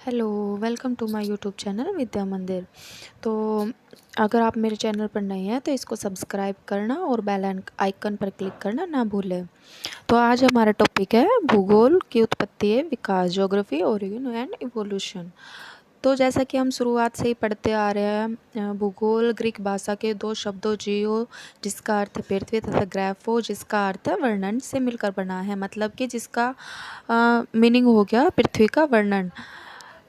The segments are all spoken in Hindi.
Hello, welcome to my YouTube channel Vidya Mandir. तो अगर आप मेरे चैनल पर नए हैं तो इसको सब्सक्राइब करना और बेल आइकन पर क्लिक करना ना भूलें। तो आज हमारा टॉपिक है भूगोल की उत्पत्ति एवं विकास, ज्योग्राफी, ओरिजिन एंड इवोल्यूशन। तो जैसा कि हम शुरुआत से ही पढ़ते आ रहे हैं, भूगोल ग्रीक भाषा के दो शब्दों जियो जिसका अर्थ है पृथ्वी तथा ग्राफो जिसका अर्थ है वर्णन से मिलकर बना है। मतलब कि जिसका मीनिंग हो गया पृथ्वी का वर्णन।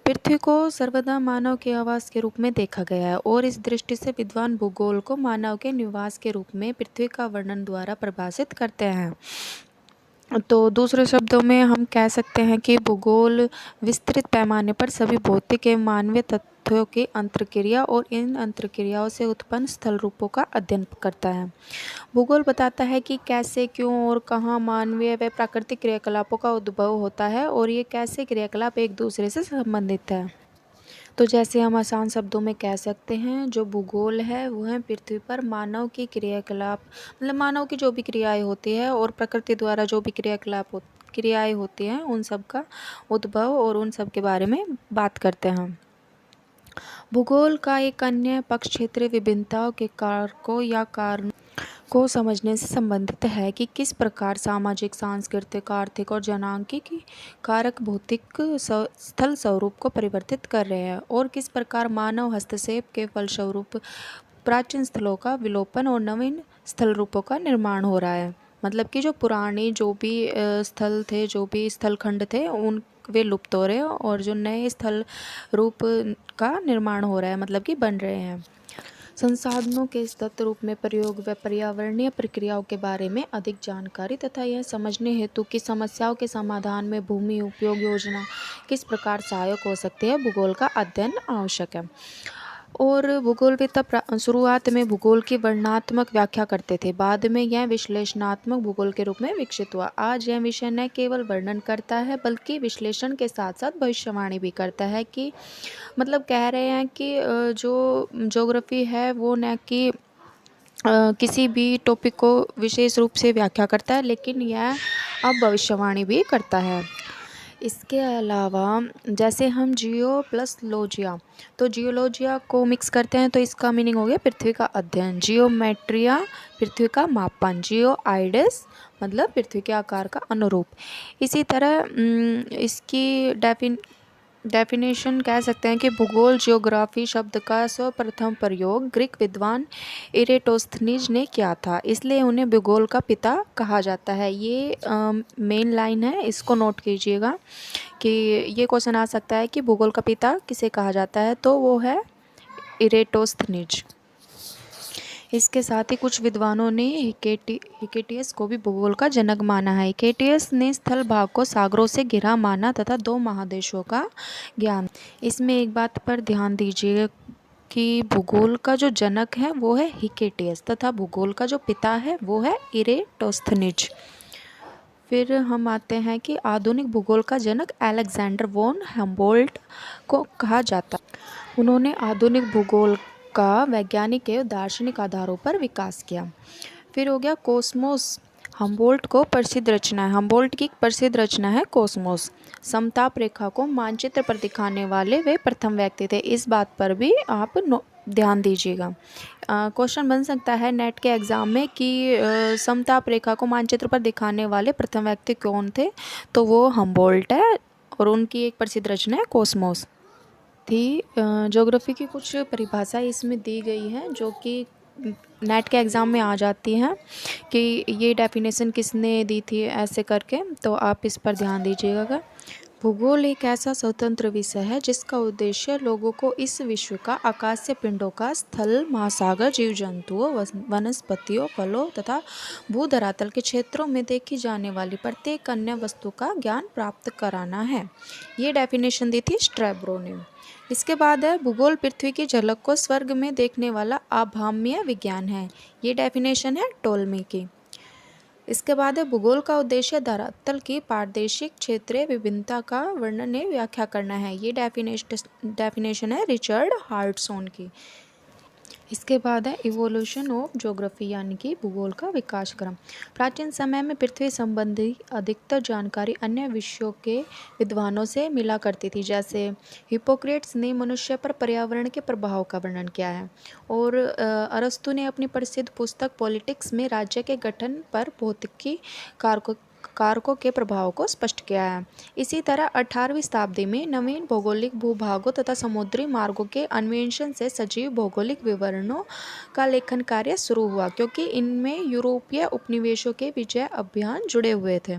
पृथ्वी को सर्वदा मानव के आवास के रूप में देखा गया है और इस दृष्टि से विद्वान भूगोल को मानव के निवास के रूप में पृथ्वी का वर्णन द्वारा परिभाषित करते हैं। तो दूसरे शब्दों में हम कह सकते हैं कि भूगोल विस्तृत पैमाने पर सभी भौतिक एवं मानवीय तथ्यों की अंतर्क्रिया और इन अंतर्क्रियाओं से उत्पन्न स्थल रूपों का अध्ययन करता है। भूगोल बताता है कि कैसे, क्यों और कहाँ मानवीय व प्राकृतिक क्रियाकलापों का उद्भव होता है और ये कैसे क्रियाकलाप एक दूसरे से संबंधित है। तो जैसे हम आसान शब्दों में कह सकते हैं, जो भूगोल है वह पृथ्वी पर मानव की क्रियाकलाप, मतलब मानव की जो भी क्रियाएं होती है और प्रकृति द्वारा जो भी क्रियाएं होती हैं उन सब का उद्भव और उन सब के बारे में बात करते हैं। भूगोल का एक अन्य पक्ष क्षेत्रीय विभिन्नताओं के कारकों या कारणों को समझने से संबंधित है कि किस प्रकार सामाजिक, सांस्कृतिक, आर्थिक और जनांगीकी कारक भौतिक स्थल स्वरूप को परिवर्तित कर रहे हैं और किस प्रकार मानव हस्तक्षेप के फलस्वरूप प्राचीन स्थलों का विलोपन और नवीन स्थल रूपों का निर्माण हो रहा है। मतलब कि जो पुराने जो भी स्थल थे, जो भी स्थल खंड थे, उन वे लुप्त हो रहे हैं और जो नए स्थल रूप का निर्माण हो रहा है, मतलब कि बन रहे हैं। संसाधनों के सतत रूप में प्रयोग व पर्यावरणीय प्रक्रियाओं के बारे में अधिक जानकारी तथा यह समझने हेतु कि समस्याओं के समाधान में भूमि उपयोग योजना किस प्रकार सहायक हो सकती है, भूगोल का अध्ययन आवश्यक है। और भूगोलवेत्ता शुरुआत में भूगोल की वर्णनात्मक व्याख्या करते थे, बाद में यह विश्लेषणात्मक भूगोल के रूप में विकसित हुआ। आज यह विषय न केवल वर्णन करता है बल्कि विश्लेषण के साथ साथ भविष्यवाणी भी करता है कि मतलब कह रहे हैं कि जो ज्योग्राफी है वो न कि किसी भी टॉपिक को विशेष रूप से व्याख्या करता है, लेकिन यह अब भविष्यवाणी भी करता है। इसके अलावा जैसे हम जियो प्लस लोजिया, तो जियोलॉजिया को मिक्स करते हैं तो इसका मीनिंग हो गया पृथ्वी का अध्ययन, जियोमेट्रिया पृथ्वी का मापन, जियो आइडस मतलब पृथ्वी के आकार का अनुरूप। इसी तरह इसकी डेफिनेशन कह सकते हैं कि भूगोल जियोग्राफी शब्द का सर्वप्रथम प्रयोग ग्रीक विद्वान इरेटोस्थनीज ने किया था, इसलिए उन्हें भूगोल का पिता कहा जाता है। ये मेन लाइन है, इसको नोट कीजिएगा कि ये क्वेश्चन आ सकता है कि भूगोल का पिता किसे कहा जाता है, तो वो है इरेटोस्थनीज। इसके साथ ही कुछ विद्वानों ने हिकेटियस को भी भूगोल का जनक माना है। हिकेटियस ने स्थल भाग को सागरों से घिरा माना तथा दो महादेशों का ज्ञान। इसमें एक बात पर ध्यान दीजिए कि भूगोल का जो जनक है वो है हिकेटियस तथा भूगोल का जो पिता है वो है इरेटोस्थनीज। फिर हम आते हैं कि आधुनिक भूगोल का जनक अलेक्जेंडर वॉन हम्बोल्ट को कहा जाता है। उन्होंने आधुनिक भूगोल का वैज्ञानिक एवं दार्शनिक आधारों पर विकास किया। फिर हो गया कोस्मोस। हम्बोल्ट को प्रसिद्ध रचना है, हम्बोल्ट की प्रसिद्ध रचना है कोस्मोस। समताप रेखा को मानचित्र पर दिखाने वाले वे प्रथम व्यक्ति थे, इस बात पर भी आप ध्यान दीजिएगा। क्वेश्चन बन सकता है नेट के एग्ज़ाम में कि समताप रेखा को मानचित्र पर दिखाने वाले प्रथम व्यक्ति कौन थे, तो वो हम्बोल्ट है और उनकी एक प्रसिद्ध रचना है कोस्मोस थी। ज्योग्राफी की कुछ परिभाषा इसमें दी गई है जो कि नेट के एग्ज़ाम में आ जाती हैं कि ये डेफिनेशन किसने दी थी ऐसे करके, तो आप इस पर ध्यान दीजिएगा। भूगोल एक ऐसा स्वतंत्र विषय है जिसका उद्देश्य लोगों को इस विश्व का, आकाशीय पिंडों का, स्थल, महासागर, जीव जंतुओं, वनस्पतियों, फलों तथा भूधरातल के क्षेत्रों में देखी जाने वाली प्रत्येक अन्य वस्तु का ज्ञान प्राप्त कराना है। ये डेफिनेशन दी थी स्ट्रैबो ने। इसके बाद है भूगोल पृथ्वी की झलक को स्वर्ग में देखने वाला अभाम्य विज्ञान है। ये डेफिनेशन है टोल्मी की। इसके बाद है भूगोल का उद्देश्य धरातल की पारदर्शिक क्षेत्रीय विभिन्नता का वर्णन एवं व्याख्या करना है। ये डेफिनेशन है रिचर्ड हार्टसॉन की। इसके बाद है इवोल्यूशन ऑफ ज्योग्राफी यानी कि भूगोल का विकास क्रम। प्राचीन समय में पृथ्वी संबंधी अधिकतर जानकारी अन्य विषयों के विद्वानों से मिला करती थी, जैसे हिप्पोक्रेट्स ने मनुष्य पर पर्यावरण के प्रभाव का वर्णन किया है और अरस्तु ने अपनी प्रसिद्ध पुस्तक पॉलिटिक्स में राज्य के गठन पर भौतिकी कारकों के प्रभाव को स्पष्ट किया है। इसी तरह 18वीं शताब्दी में नवीन भौगोलिक भूभागों तथा समुद्री मार्गों के अन्वेषण से सजीव भौगोलिक विवरणों का लेखन कार्य शुरू हुआ, क्योंकि इनमें यूरोपीय उपनिवेशों के विजय अभियान जुड़े हुए थे।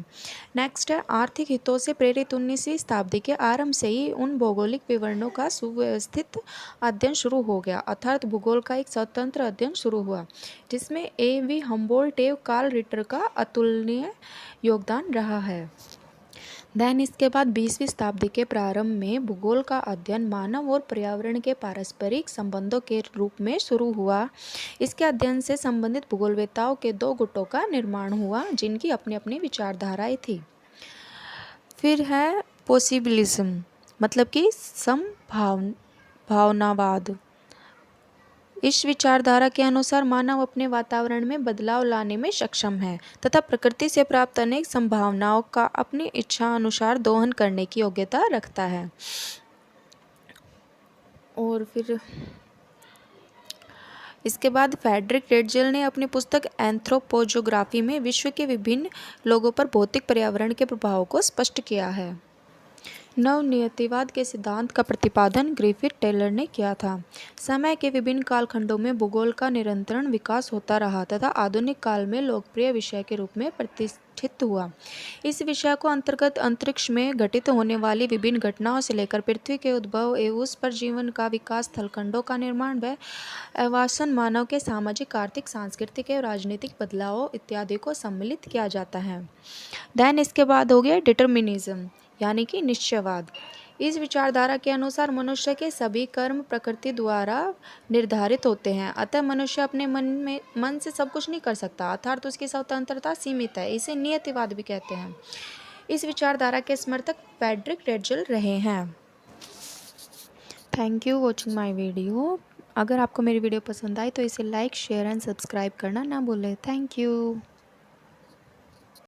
नेक्स्ट है आर्थिक हितों से प्रेरित 19वीं शताब्दी के आरंभ से ही उन भौगोलिक विवरणों का सुव्यवस्थित अध्ययन शुरू हो गया, अर्थात भूगोल का एक स्वतंत्र अध्ययन शुरू हुआ, जिसमें A.V. हम्बोल्ट एवं कार्ल रिटर का अतुलनीय योगदान रहा है। देन इसके बाद 20वीं शताब्दी के प्रारंभ में भूगोल का अध्ययन मानव और पर्यावरण के पारस्परिक संबंधों के रूप में शुरू हुआ। इसके अध्ययन से संबंधित भूगोलवेत्ताओं के दो गुटों का निर्माण हुआ, जिनकी अपनी अपनी विचारधाराएं थी। फिर है पॉसिबिलिज्म, मतलब कि संभावनावाद। इस विचारधारा के अनुसार मानव अपने वातावरण में बदलाव लाने में सक्षम है तथा प्रकृति से प्राप्त अनेक संभावनाओं का अपनी इच्छा अनुसार दोहन करने की योग्यता रखता है। और फिर इसके बाद फ्रेडरिक रेटजेल ने अपनी पुस्तक एंथ्रोपोजोग्राफी में विश्व के विभिन्न लोगों पर भौतिक पर्यावरण के प्रभाव को स्पष्ट किया है। नवनियतिवाद के सिद्धांत का प्रतिपादन ग्रिफिथ टेलर ने किया था। समय के विभिन्न कालखंडों में भूगोल का निरंतर विकास होता रहा तथा आधुनिक काल में लोकप्रिय विषय के रूप में प्रतिष्ठित हुआ। इस विषय को अंतर्गत अंतरिक्ष में घटित होने वाली विभिन्न घटनाओं से लेकर पृथ्वी के उद्भव एवं उस पर जीवन का विकास, स्थलखंडों का निर्माण व आवासन, मानव के सामाजिक, आर्थिक, सांस्कृतिक एवं राजनीतिक बदलावों इत्यादि को सम्मिलित किया जाता है। देन इसके बाद हो गया डिटर्मिनिज्म यानी कि निश्चयवाद। इस विचारधारा के अनुसार मनुष्य के सभी कर्म प्रकृति द्वारा निर्धारित होते हैं, अतः मनुष्य अपने मन से सब कुछ नहीं कर सकता, अर्थात उसकी स्वतंत्रता सीमित है। इसे नियतिवाद भी कहते हैं। इस विचारधारा के समर्थक फ्रेडरिक रेटजेल रहे हैं। Thank you watching my video. अगर आपको मेरी वीडियो पसंद आई तो इसे लाइक, शेयर एंड सब्सक्राइब करना ना भूलें। Thank you.